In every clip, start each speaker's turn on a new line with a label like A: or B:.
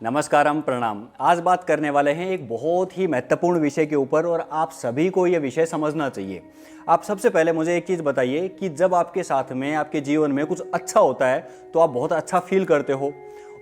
A: नमस्कारम प्रणाम। आज बात करने वाले हैं एक बहुत ही महत्वपूर्ण विषय के ऊपर और आप सभी को यह विषय समझना चाहिए। आप सबसे पहले मुझे एक चीज़ बताइए कि जब आपके साथ में आपके जीवन में कुछ अच्छा होता है तो आप बहुत अच्छा फील करते हो,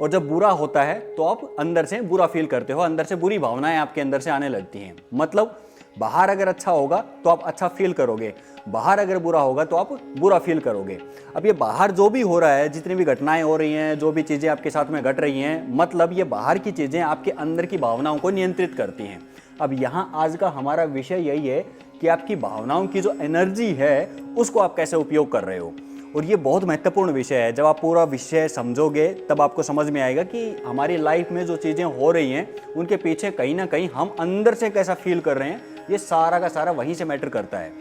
A: और जब बुरा होता है तो आप अंदर से बुरा फील करते हो, अंदर से बुरी भावनाएं आपके अंदर से आने लगती हैं। मतलब बाहर अगर अच्छा होगा तो आप अच्छा फील करोगे, बाहर अगर बुरा होगा तो आप बुरा फील करोगे। अब ये बाहर जो भी हो रहा है, जितनी भी घटनाएं हो रही हैं, जो भी चीज़ें आपके साथ में घट रही हैं, मतलब ये बाहर की चीज़ें आपके अंदर की भावनाओं को नियंत्रित करती हैं। अब यहाँ आज का हमारा विषय यही है कि आपकी भावनाओं की जो एनर्जी है उसको आप कैसे उपयोग कर रहे हो, और ये बहुत महत्वपूर्ण विषय है। जब आप पूरा विषय समझोगे तब आपको समझ में आएगा कि हमारी लाइफ में जो चीज़ें हो रही हैं उनके पीछे कहीं ना कहीं हम अंदर से कैसा फील कर रहे हैं, ये सारा का सारा वहीं से मैटर करता है।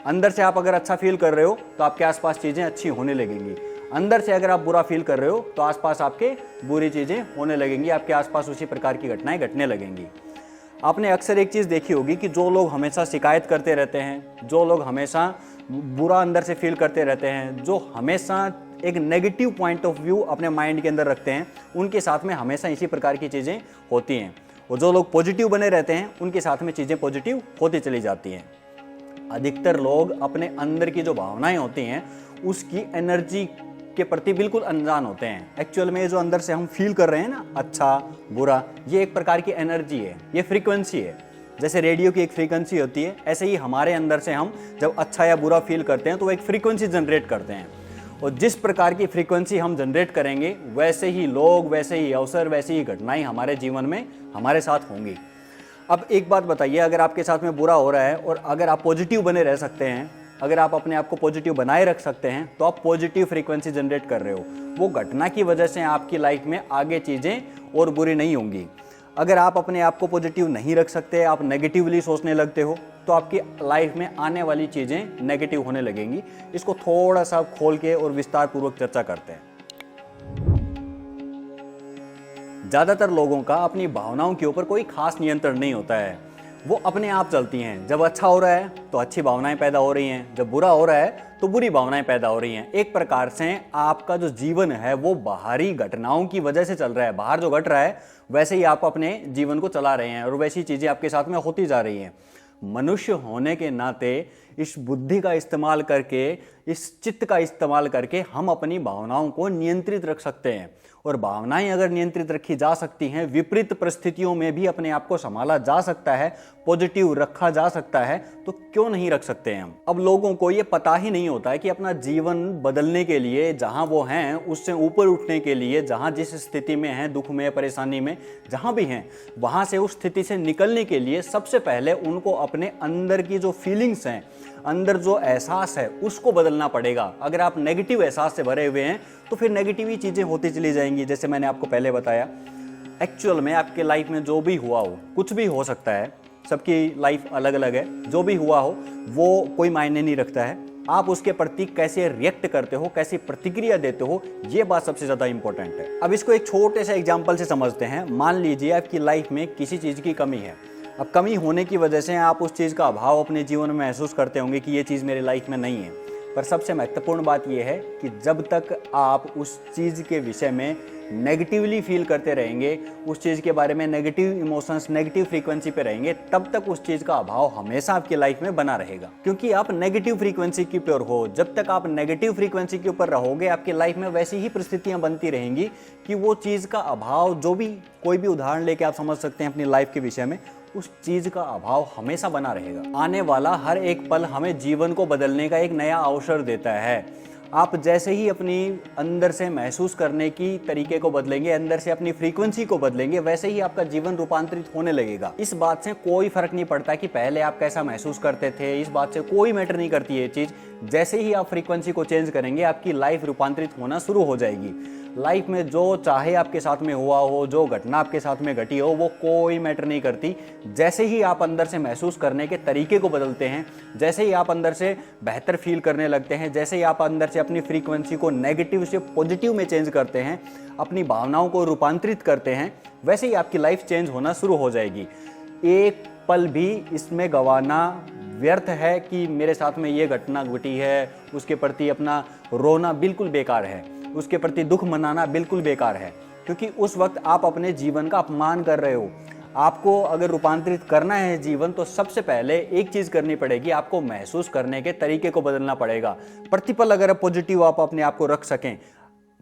A: अंदर से आप अगर अच्छा फील कर रहे हो तो आपके आसपास चीज़ें अच्छी होने लगेंगी। अंदर से अगर आप बुरा फील कर रहे हो तो आसपास आपके बुरी चीज़ें होने लगेंगी, आपके आसपास उसी प्रकार की घटनाएं घटने लगेंगी। आपने अक्सर एक चीज़ देखी होगी कि जो लोग हमेशा शिकायत करते रहते हैं, जो लोग हमेशा बुरा अंदर से फील करते रहते हैं, जो हमेशा एक नेगेटिव पॉइंट ऑफ व्यू अपने माइंड के अंदर रखते हैं, उनके साथ में हमेशा इसी प्रकार की चीज़ें होती हैं। और जो लोग पॉजिटिव बने रहते हैं उनके साथ में चीज़ें पॉजिटिव होती चली जाती हैं। अधिकतर लोग अपने अंदर की जो भावनाएं होती हैं उसकी एनर्जी के प्रति बिल्कुल अनजान होते हैं। एक्चुअल में जो अंदर से हम फील कर रहे हैं ना, अच्छा बुरा, ये एक प्रकार की एनर्जी है, ये फ्रीक्वेंसी है। जैसे रेडियो की एक फ्रीक्वेंसी होती है, ऐसे ही हमारे अंदर से हम जब अच्छा या बुरा फील करते हैं तो वो एक फ्रीक्वेंसी जनरेट करते हैं, और जिस प्रकार की फ्रीक्वेंसी हम जनरेट करेंगे वैसे ही लोग, वैसे ही अवसर, वैसी ही घटनाएं हमारे जीवन में हमारे साथ होंगी। अब एक बात बताइए, अगर आपके साथ में बुरा हो रहा है और अगर आप पॉजिटिव बने रह सकते हैं, अगर आप अपने आप को पॉजिटिव बनाए रख सकते हैं, तो आप पॉजिटिव फ्रीक्वेंसी जनरेट कर रहे हो। वो घटना की वजह से आपकी लाइफ में आगे चीज़ें और बुरी नहीं होंगी। अगर आप अपने आप को पॉजिटिव नहीं रख सकते, आप नेगेटिवली सोचने लगते हो, तो आपकी लाइफ में आने वाली चीज़ें नेगेटिव होने लगेंगी। इसको थोड़ा सा खोल के और विस्तार पूर्वक चर्चा करते हैं। ज़्यादातर लोगों का अपनी भावनाओं के ऊपर कोई खास नियंत्रण नहीं होता है, वो अपने आप चलती हैं। जब अच्छा हो रहा है तो अच्छी भावनाएं पैदा हो रही हैं, जब बुरा हो रहा है तो बुरी भावनाएं पैदा हो रही हैं। एक प्रकार से आपका जो जीवन है वो बाहरी घटनाओं की वजह से चल रहा है। बाहर जो घट रहा है वैसे ही आप अपने जीवन को चला रहे हैं और वैसी चीज़ें आपके साथ में होती जा रही हैं। मनुष्य होने के नाते इस बुद्धि का इस्तेमाल करके, इस चित्त का इस्तेमाल करके हम अपनी भावनाओं को नियंत्रित रख सकते हैं। और भावनाएं अगर नियंत्रित रखी जा सकती हैं, विपरीत परिस्थितियों में भी अपने आप को संभाला जा सकता है, पॉजिटिव रखा जा सकता है, तो क्यों नहीं रख सकते हैं हम। अब लोगों को ये पता ही नहीं होता है कि अपना जीवन बदलने के लिए, जहां वो हैं उससे ऊपर उठने के लिए, जहां जिस स्थिति में हैं, दुख में, परेशानी में, जहां भी हैं, वहां से उस स्थिति से निकलने के लिए सबसे पहले उनको अपने अंदर की जो फीलिंग्स हैं, अंदर जो एहसास है, उसको बदलना पड़ेगा। अगर आप नेगेटिव एहसास से भरे हुए हैं तो फिर नेगेटिव ही चीज़ें होती चली जाएंगी। जैसे मैंने आपको पहले बताया, एक्चुअल में आपके लाइफ में जो भी हुआ हो, कुछ भी हो सकता है, सबकी लाइफ अलग अलग है, जो भी हुआ हो वो कोई मायने नहीं रखता है। आप उसके प्रति कैसे रिएक्ट करते हो, कैसी प्रतिक्रिया देते हो, ये बात सबसे ज़्यादा इंपॉर्टेंट है। अब इसको एक छोटे से एग्जाम्पल से समझते हैं। मान लीजिए आपकी लाइफ में किसी चीज़ की कमी है। अब कमी होने की वजह से आप उस चीज़ का अभाव अपने जीवन में महसूस करते होंगे कि ये चीज़ मेरी लाइफ में नहीं है। पर सबसे महत्वपूर्ण बात यह है कि जब तक आप उस चीज़ के विषय में नेगेटिवली फील करते रहेंगे, उस चीज़ के बारे में नेगेटिव इमोशंस, नेगेटिव फ्रीक्वेंसी पे रहेंगे, तब तक उस चीज़ का अभाव हमेशा आपकी लाइफ में बना रहेगा, क्योंकि आप नेगेटिव फ्रीक्वेंसी के ऊपर हो। जब तक आप नेगेटिव फ्रीक्वेंसी के ऊपर रहोगे, आपकी लाइफ में वैसी ही परिस्थितियां बनती रहेंगी कि वो चीज़ का अभाव, जो भी कोई भी उदाहरण लेके आप समझ सकते हैं अपनी लाइफ के विषय में, उस चीज़ का अभाव हमेशा बना रहेगा। आने वाला हर एक पल हमें जीवन को बदलने का एक नया अवसर देता है। आप जैसे ही अपनी अंदर से महसूस करने की तरीके को बदलेंगे, अंदर से अपनी फ्रीक्वेंसी को बदलेंगे, वैसे ही आपका जीवन रूपांतरित होने लगेगा। इस बात से कोई फर्क नहीं पड़ता कि पहले आप कैसा महसूस करते थे, इस बात से कोई मैटर नहीं करती ये चीज़। जैसे ही आप फ्रीक्वेंसी को चेंज करेंगे, आपकी लाइफ रूपांतरित होना शुरू हो जाएगी। लाइफ में जो चाहे आपके साथ में हुआ हो, जो घटना आपके साथ में घटी हो, वो कोई मैटर नहीं करती। जैसे ही आप अंदर से महसूस करने के तरीके को बदलते हैं, जैसे ही आप अंदर से बेहतर फील करने लगते हैं, जैसे ही आप अंदर से अपनी फ्रीक्वेंसी को नेगेटिव से पॉजिटिव में चेंज करते हैं, अपनी भावनाओं को रूपांतरित करते हैं, वैसे ही आपकी लाइफ चेंज होना शुरू हो जाएगी। एक पल भी इसमें गंवाना व्यर्थ है कि मेरे साथ में ये घटना घटी है, उसके प्रति अपना रोना बिल्कुल बेकार है, उसके प्रति दुख मनाना बिल्कुल बेकार है। क्योंकि उस वक्त आप अपने जीवन का अपमान कर रहे हो। आपको अगर रूपांतरित करना है जीवन, तो सबसे पहले एक चीज़ करनी पड़ेगी, आपको महसूस करने के तरीके को बदलना पड़ेगा। प्रतिपल अगर पॉजिटिव आप अपने आप को रख सकें,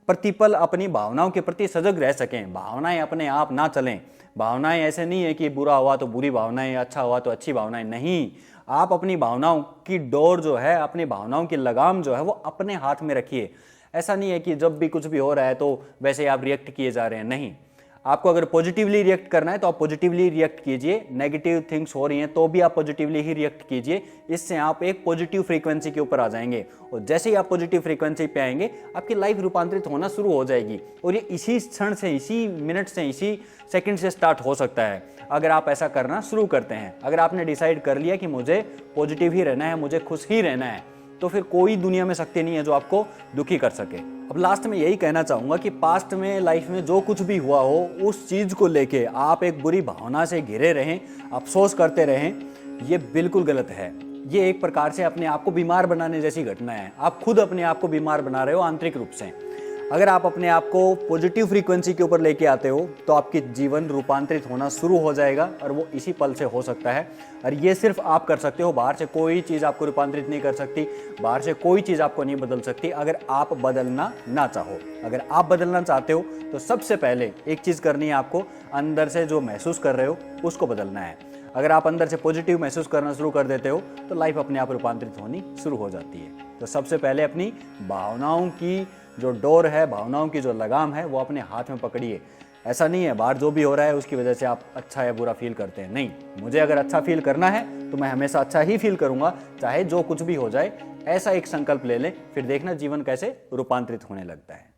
A: प्रतिपल अपनी भावनाओं के प्रति सजग रह सकें, भावनाएं अपने आप ना चलें। भावनाएं ऐसे नहीं है कि बुरा हुआ तो बुरी भावनाएं, अच्छा हुआ तो अच्छी भावनाएं, नहीं। आप अपनी भावनाओं की डोर जो है, अपनी भावनाओं की लगाम जो है वो अपने हाथ में रखिए। ऐसा नहीं है कि जब भी कुछ भी हो रहा है तो वैसे ही आप रिएक्ट किए जा रहे हैं, नहीं। आपको अगर पॉजिटिवली रिएक्ट करना है तो आप पॉजिटिवली रिएक्ट कीजिए। नेगेटिव थिंग्स हो रही हैं तो भी आप पॉजिटिवली ही रिएक्ट कीजिए। इससे आप एक पॉजिटिव फ्रीक्वेंसी के ऊपर आ जाएंगे, और जैसे ही आप पॉजिटिव फ्रीक्वेंसी पे आएंगे आपकी लाइफ रूपांतरित होना शुरू हो जाएगी। और ये इसी क्षण से, इसी मिनट से, इसी सेकंड से स्टार्ट हो सकता है अगर आप ऐसा करना शुरू करते हैं। अगर आपने डिसाइड कर लिया कि मुझे पॉजिटिव ही रहना है, मुझे खुश ही रहना है, तो फिर कोई दुनिया में शक्ति नहीं है जो आपको दुखी कर सके। अब लास्ट में यही कहना चाहूँगा कि पास्ट में, लाइफ में जो कुछ भी हुआ हो, उस चीज़ को लेके आप एक बुरी भावना से घिरे रहें, अफसोस करते रहें, ये बिल्कुल गलत है। ये एक प्रकार से अपने आप को बीमार बनाने जैसी घटना है। आप खुद अपने आप को बीमार बना रहे हो आंतरिक रूप से। अगर आप अपने आप को पॉजिटिव फ्रीक्वेंसी के ऊपर लेके आते हो तो आपकी जीवन रूपांतरित होना शुरू हो जाएगा, और वो इसी पल से हो सकता है। और ये सिर्फ आप कर सकते हो, बाहर से कोई चीज़ आपको रूपांतरित नहीं कर सकती, बाहर से कोई चीज़ आपको नहीं बदल सकती अगर आप बदलना ना चाहो। अगर आप बदलना चाहते हो तो सबसे पहले एक चीज़ करनी है, आपको अंदर से जो महसूस कर रहे हो उसको बदलना है। अगर आप अंदर से पॉजिटिव महसूस करना शुरू कर देते हो तो लाइफ अपने आप रूपांतरित होनी शुरू हो जाती है। तो सबसे पहले अपनी भावनाओं की जो डोर है, भावनाओं की जो लगाम है, वो अपने हाथ में पकड़िए। ऐसा नहीं है बाहर जो भी हो रहा है उसकी वजह से आप अच्छा या बुरा फील करते हैं, नहीं। मुझे अगर अच्छा फील करना है तो मैं हमेशा अच्छा ही फील करूंगा, चाहे जो कुछ भी हो जाए। ऐसा एक संकल्प ले लें, फिर देखना जीवन कैसे रूपांतरित होने लगता है।